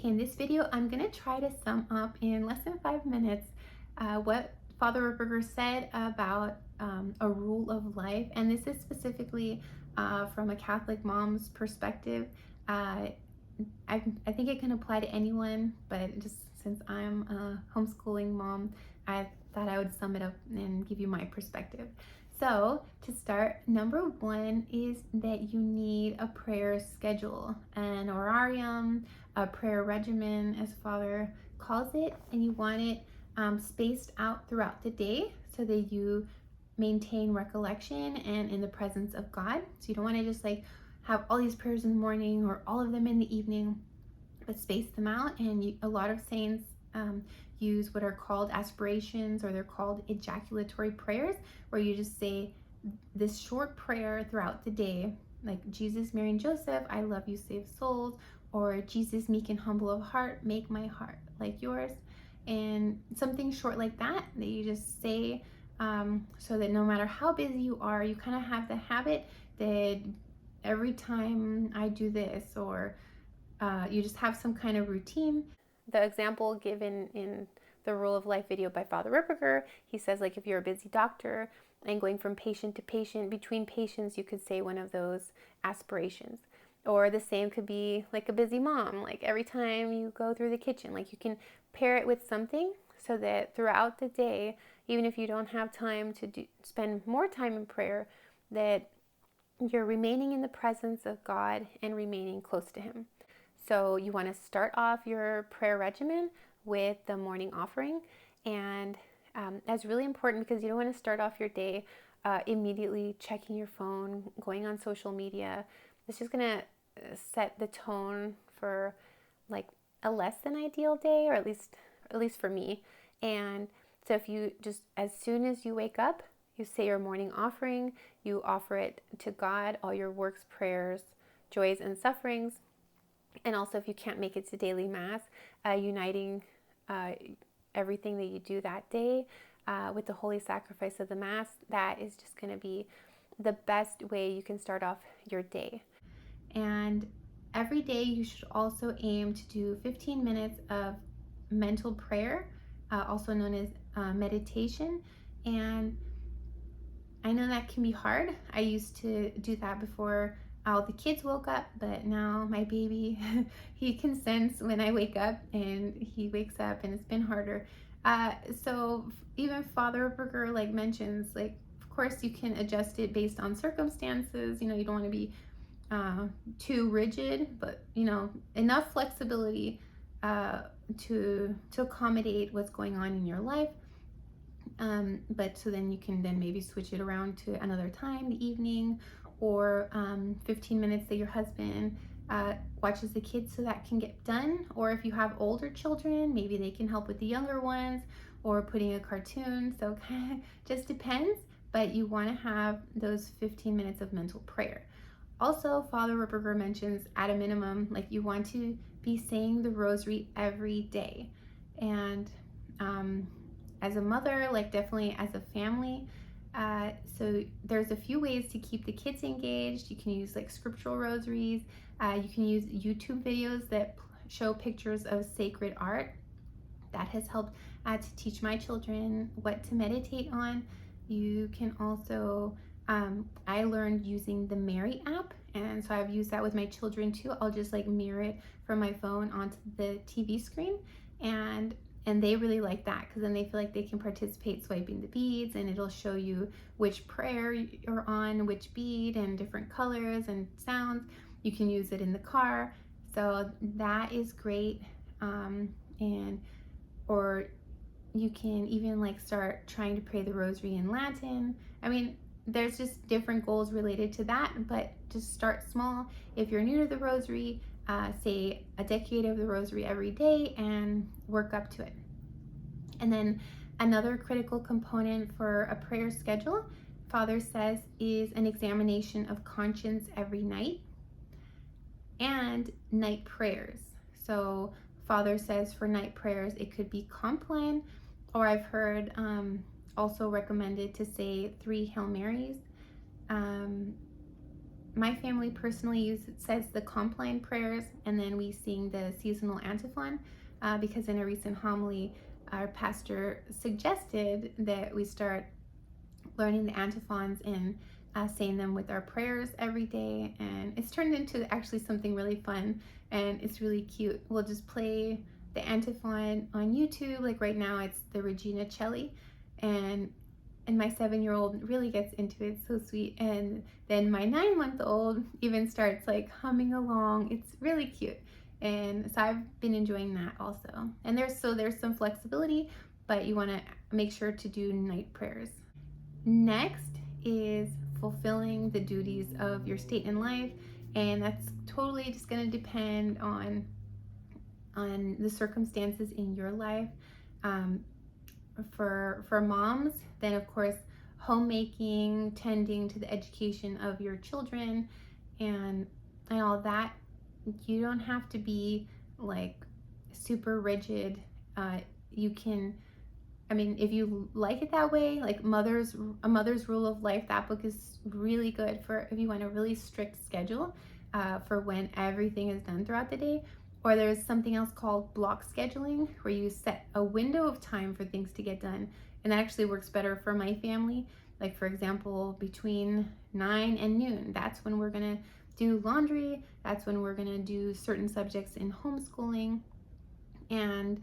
Okay, in this video, I'm going to try to sum up in less than 5 minutes what Father Ripperger said about a rule of life. And this is specifically from a Catholic mom's perspective. I think it can apply to anyone, but just since I'm a homeschooling mom, I thought I would sum it up and give you my perspective. So to start, number one is that you need a prayer schedule, an horarium, a prayer regimen, as Father calls it, and you want it spaced out throughout the day so that you maintain recollection and in the presence of God. So you don't want to just like have all these prayers in the morning or all of them in the evening, but space them out. And a lot of saints use what are called aspirations, or they're called ejaculatory prayers, where you just say this short prayer throughout the day, like Jesus, Mary, and Joseph, I love you, save souls, or Jesus, meek and humble of heart, make my heart like yours. And something short like that you just say, so that no matter how busy you are, you kind of have the habit that every time I do this, or you just have some kind of routine. The example given in the Rule of Life video by Father Ripperger, he says, like, if you're a busy doctor and going from patient to patient, between patients, you could say one of those aspirations. Or the same could be like a busy mom, like every time you go through the kitchen, like you can pair it with something so that throughout the day, even if you don't have time to spend more time in prayer, that you're remaining in the presence of God and remaining close to Him. So you want to start off your prayer regimen with the morning offering. And that's really important because you don't want to start off your day immediately checking your phone, going on social media. It's just going to set the tone for like a less than ideal day, or at least for me. And so if you just, as soon as you wake up, you say your morning offering, you offer it to God, all your works, prayers, joys, and sufferings. And also, if you can't make it to daily Mass, uniting everything that you do that day with the holy sacrifice of the Mass, that is just going to be the best way you can start off your day. And every day you should also aim to do 15 minutes of mental prayer, also known as meditation. And I know that can be hard. I used to do that before all the kids woke up, but now my baby, he can sense when I wake up, and he wakes up, and it's been harder. So even Father Ripperger like mentions, like, of course you can adjust it based on circumstances. You don't want to be too rigid, but enough flexibility to accommodate what's going on in your life. But so then you can then maybe switch it around to another time, the evening, or 15 minutes that your husband watches the kids so that can get done. Or if you have older children, maybe they can help with the younger ones, or putting a cartoon. So it kind of just depends, but you want to have those 15 minutes of mental prayer. Also, Father Ripperger mentions at a minimum, like, you want to be saying the Rosary every day. And as a mother, like, definitely as a family, so there's a few ways to keep the kids engaged. You can use like scriptural rosaries. You can use YouTube videos that show pictures of sacred art. That has helped to teach my children what to meditate on. You can also, I learned using the Mary app, and so I've used that with my children too. I'll just like mirror it from my phone onto the TV screen, and they really like that, because then they feel like they can participate swiping the beads, and it'll show you which prayer you're on, which bead, and different colors and sounds. You can use it in the car, so that is great. Or you can even like start trying to pray the Rosary in Latin. I mean, there's just different goals related to that, but just start small. If you're new to the Rosary, say a decade of the Rosary every day and work up to it. And then another critical component for a prayer schedule, Father says, is an examination of conscience every night and night prayers. So Father says for night prayers, it could be Compline, or I've heard also recommended to say 3 Hail Marys. my family personally says the Compline prayers, and then we sing the seasonal antiphon because in a recent homily, our pastor suggested that we start learning the antiphons and saying them with our prayers every day. And it's turned into actually something really fun, and it's really cute. We'll just play the antiphon on YouTube. Like right now, it's the Regina Celli, and my 7-year-old really gets into it. So sweet. And then my 9-month-old even starts like humming along. It's really cute. And so I've been enjoying that also. And there's some flexibility, but you want to make sure to do night prayers. Next is fulfilling the duties of your state in life, and that's totally just going to depend on the circumstances in your life. For moms, then of course homemaking, tending to the education of your children, and all that. You don't have to be like super rigid. You can, I mean, if you like it that way, like A Mother's Rule of Life, that book is really good for if you want a really strict schedule for when everything is done throughout the day. Or there's something else called block scheduling, where you set a window of time for things to get done. And that actually works better for my family. Like, for example, between 9 and noon, that's when we're going to do laundry. That's when we're going to do certain subjects in homeschooling and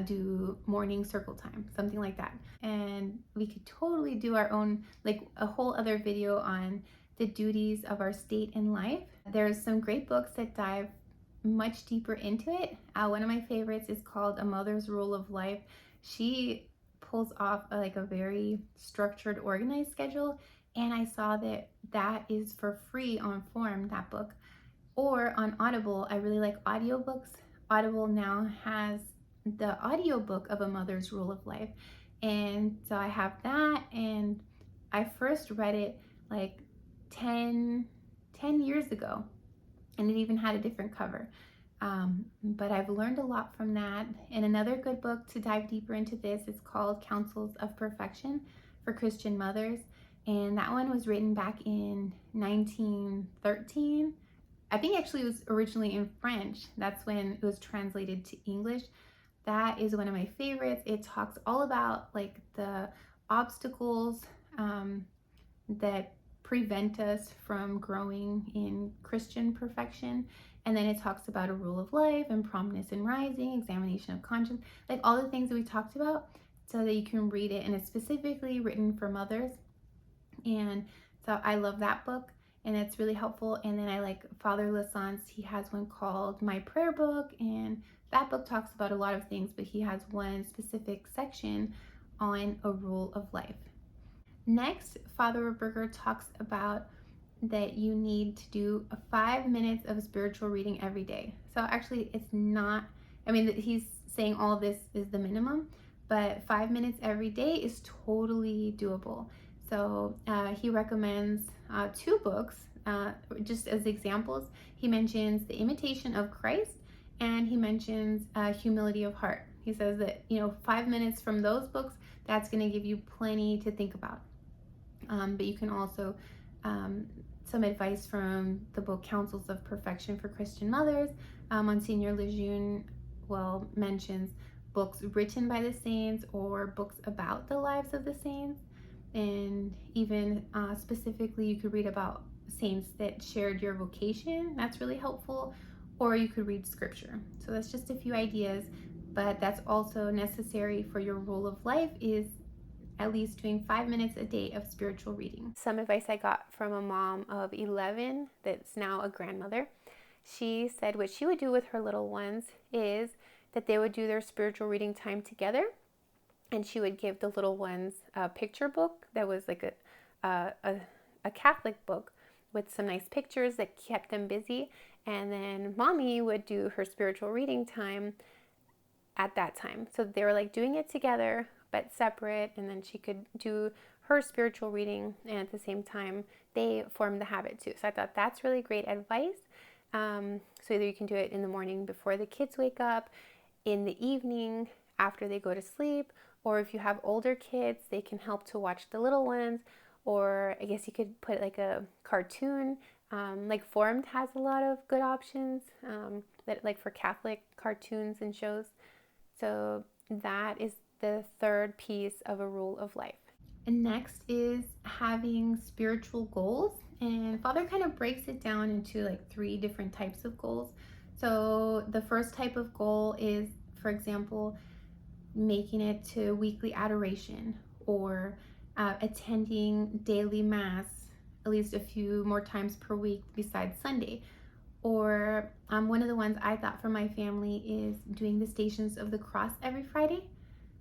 do morning circle time, something like that. And we could totally do our own, like a whole other video on the duties of our state in life. There's some great books that dive much deeper into it. One of my favorites is called A Mother's Rule of Life. She pulls off like a very structured, organized schedule, and I saw that is for free on Form, that book, or on Audible. I really like audiobooks. Audible now has the audiobook of A Mother's Rule of Life, and so I have that, and I first read it like 10 years ago, and it even had a different cover. But I've learned a lot from that. And another good book to dive deeper into this is called Counsels of Perfection for Christian Mothers. And that one was written back in 1913. I think actually it was originally in French. That's when it was translated to English. That is one of my favorites. It talks all about like the obstacles that prevent us from growing in Christian perfection. And then it talks about a rule of life and promptness in rising, examination of conscience, like all the things that we talked about, so that you can read it. And it's specifically written for mothers. And so I love that book, and it's really helpful. And then I like Father Lassan's, he has one called My Prayer Book, and that book talks about a lot of things, but he has one specific section on a rule of life. Next, Father Ripperger talks about that you need to do 5 minutes of spiritual reading every day. So actually it's not, I mean, he's saying all this is the minimum, but 5 minutes every day is totally doable. So he recommends 2 books, just as examples. He mentions The Imitation of Christ, and he mentions Humility of Heart. He says that, 5 minutes from those books, that's going to give you plenty to think about. But you can also, some advice from the book Counsels of Perfection for Christian Mothers. Monsignor Lejeune, mentions books written by the saints or books about the lives of the saints. And even specifically, you could read about saints that shared your vocation. That's really helpful. Or you could read scripture. So that's just a few ideas, but that's also necessary for your rule of life, is at least doing 5 minutes a day of spiritual reading. Some advice I got from a mom of 11 that's now a grandmother. She said what she would do with her little ones is that they would do their spiritual reading time together, and she would give the little ones a picture book that was like a Catholic book with some nice pictures that kept them busy, and then mommy would do her spiritual reading time at that time. So they were like doing it together but separate, and then she could do her spiritual reading, and at the same time they formed the habit too. So I thought that's really great advice. So either you can do it in the morning before the kids wake up, in the evening after they go to sleep, or if you have older kids, they can help to watch the little ones, or I guess you could put like a cartoon Like Formed has a lot of good options, that like for Catholic cartoons and shows. So that is the third piece of a rule of life. And next is having spiritual goals. And Father kind of breaks it down into like three different types of goals. So the first type of goal is, for example, making it to weekly adoration, or attending daily mass at least a few more times per week besides Sunday. Or one of the ones I thought for my family is doing the Stations of the Cross every Friday.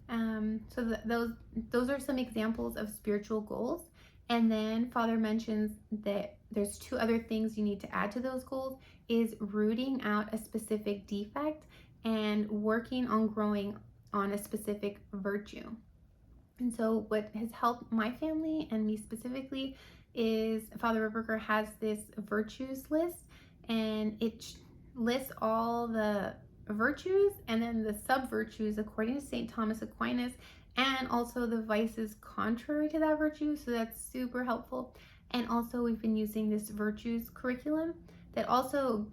Those are some examples of spiritual goals. And then Father mentions that there's two other things you need to add to those goals, is rooting out a specific defect and working on growing on a specific virtue. And so what has helped my family and me specifically is Father Ripperger has this virtues list, and it lists all the virtues and then the sub virtues according to St. Thomas Aquinas, and also the vices contrary to that virtue. So that's super helpful. And also we've been using this virtues curriculum that also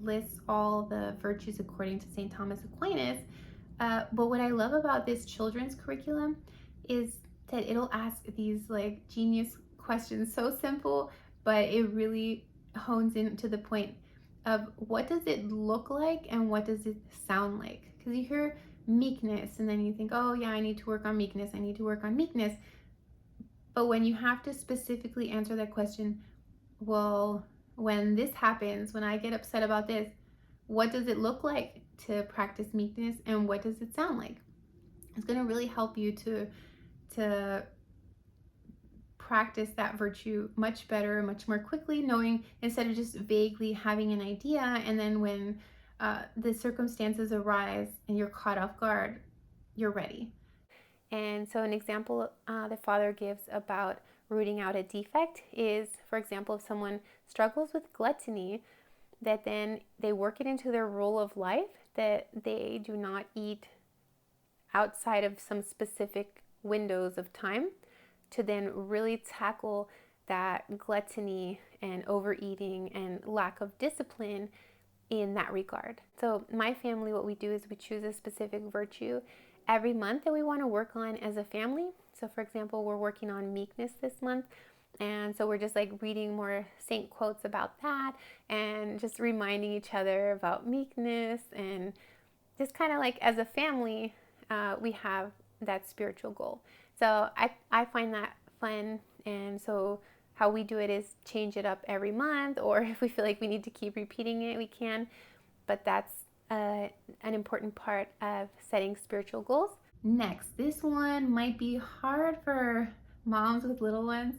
lists all the virtues according to St. Thomas Aquinas. But what I love about this children's curriculum is that it'll ask these like genius questions, so simple, but it really hones in to the point of what does it look like and what does it sound like. Because you hear meekness and then you think, oh yeah, I need to work on meekness, I need to work on meekness. But when you have to specifically answer that question, well, when this happens, when I get upset about this, what does it look like to practice meekness, and what does it sound like? It's going to really help you to practice that virtue much better, much more quickly, knowing, instead of just vaguely having an idea, and then when the circumstances arise and you're caught off guard, you're ready. And so an example the Father gives about rooting out a defect is, for example, if someone struggles with gluttony, that then they work it into their rule of life, that they do not eat outside of some specific windows of time, to then really tackle that gluttony and overeating and lack of discipline in that regard. So my family, what we do is we choose a specific virtue every month that we want to work on as a family. So for example, we're working on meekness this month. And so we're just like reading more saint quotes about that and just reminding each other about meekness, and just kind of like as a family, we have that spiritual goal. So I find that fun. And so how we do it is change it up every month, or if we feel like we need to keep repeating it, we can. But that's an important part of setting spiritual goals. Next, this one might be hard for moms with little ones.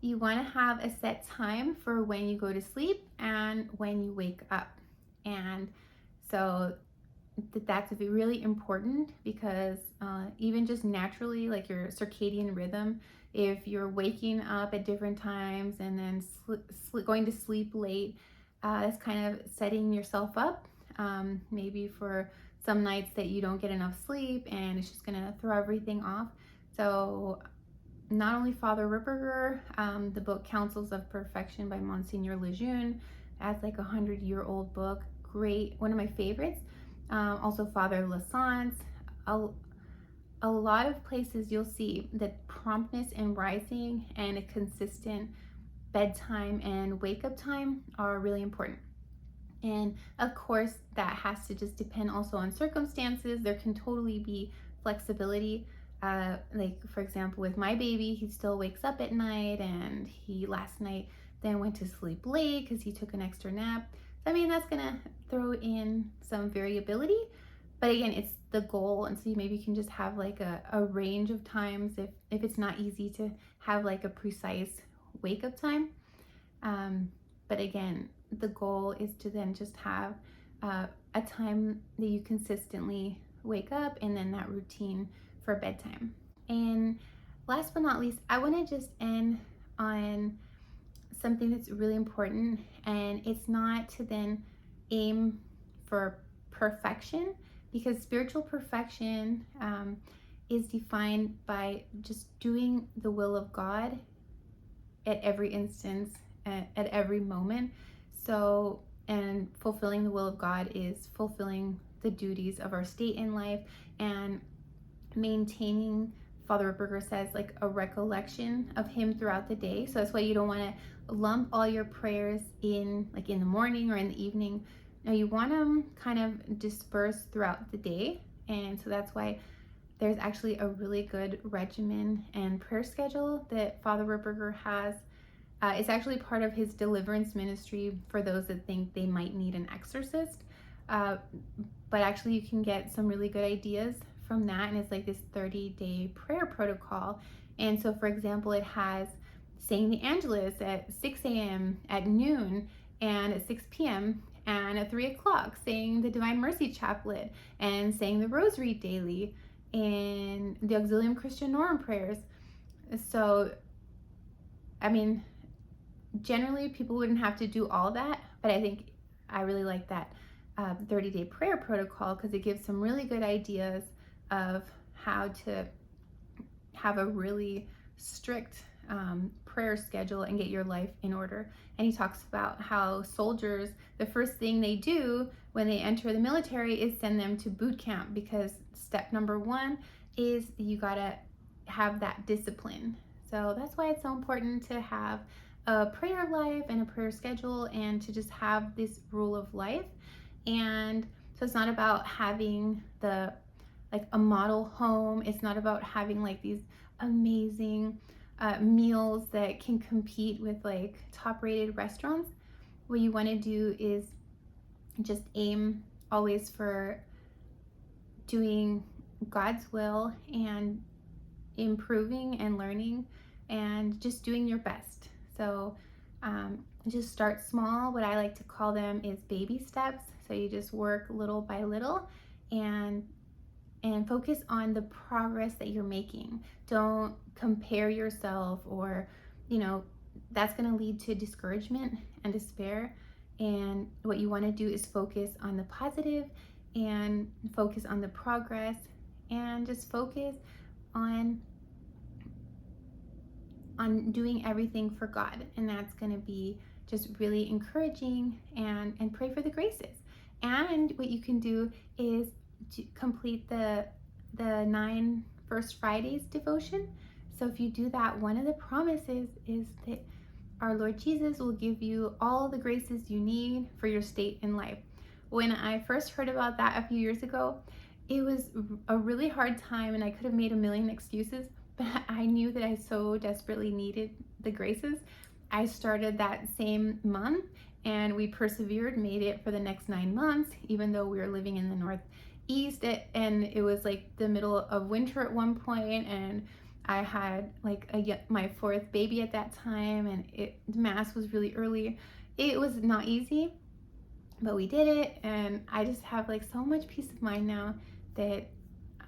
You want to have a set time for when you go to sleep and when you wake up. And so that's really important, because even just naturally, like your circadian rhythm, if you're waking up at different times and then going to sleep late, that's kind of setting yourself up maybe for some nights that you don't get enough sleep, and it's just gonna throw everything off. So not only Father Ripperger, the book Counsels of Perfection by Monsignor Lejeune, that's like 100-year-old book, great, one of my favorites. Also Father Lassance. A lot of places you'll see that promptness in rising and a consistent bedtime and wake up time are really important. And of course, that has to just depend also on circumstances. There can totally be flexibility. Like for example, with my baby, he still wakes up at night, and he last night then went to sleep late because he took an extra nap. So, I mean, that's gonna throw in some variability, but again, it's the goal. And so maybe you can just have like a range of times if it's not easy to have like a precise wake up time. But again, the goal is to then just have a time that you consistently wake up, and then that routine for bedtime. And last but not least, I want to just end on something that's really important, and it's not to then aim for perfection, because spiritual perfection is defined by just doing the will of God at every instance at every moment. So, and fulfilling the will of God is fulfilling the duties of our state in life and maintaining, Father Ripperger says, like a recollection of him throughout the day. So that's why you don't want to lump all your prayers in like in the morning or in the evening. Now you want them kind of dispersed throughout the day. And so that's why there's actually a really good regimen and prayer schedule that Father Ripperger has. It's actually part of his deliverance ministry for those that think they might need an exorcist. But actually, you can get some really good ideas from that. And it's like this 30-day prayer protocol. And so, for example, it has saying the Angelus at 6 a.m., at noon, and at 6 p.m., and at 3 o'clock, saying the Divine Mercy Chaplet, and saying the Rosary daily, and the Auxilium Christianorum prayers. So, I mean, generally people wouldn't have to do all that, but I think I really like that 30-day prayer protocol because it gives some really good ideas of how to have a really strict prayer schedule and get your life in order. And he talks about how soldiers, the first thing they do when they enter the military is send them to boot camp, because step number one is you gotta have that discipline. So that's why it's so important to have a prayer life and a prayer schedule, and to just have this rule of life. And so it's not about having like a model home. It's not about having like these amazing meals that can compete with like top rated restaurants. What you want to do is just aim always for doing God's will and improving and learning and just doing your best. So just start small. What I like to call them is baby steps. So you just work little by little and focus on the progress that you're making. Don't compare yourself, or that's going to lead to discouragement and despair. And what you want to do is focus on the positive and focus on the progress, and just focus on doing everything for God. And that's going to be just really encouraging, and pray for the graces. And what you can do is to complete the 9 First Fridays devotion. So if you do that, one of the promises is that our Lord Jesus will give you all the graces you need for your state in life. When I first heard about that a few years ago, it was a really hard time, and I could have made a million excuses, but I knew that I so desperately needed the graces. I started that same month, and we persevered, made it for the next 9 months, even though we were living in the Northeast, and it was like the middle of winter at one point, and I had like my 4th baby at that time, and Mass was really early. It was not easy, but we did it, and I just have like so much peace of mind now that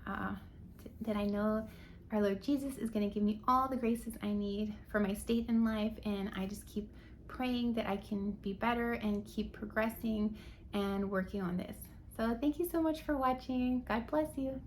I know our Lord Jesus is going to give me all the graces I need for my state in life, and I just keep praying that I can be better and keep progressing and working on this. So thank you so much for watching. God bless you.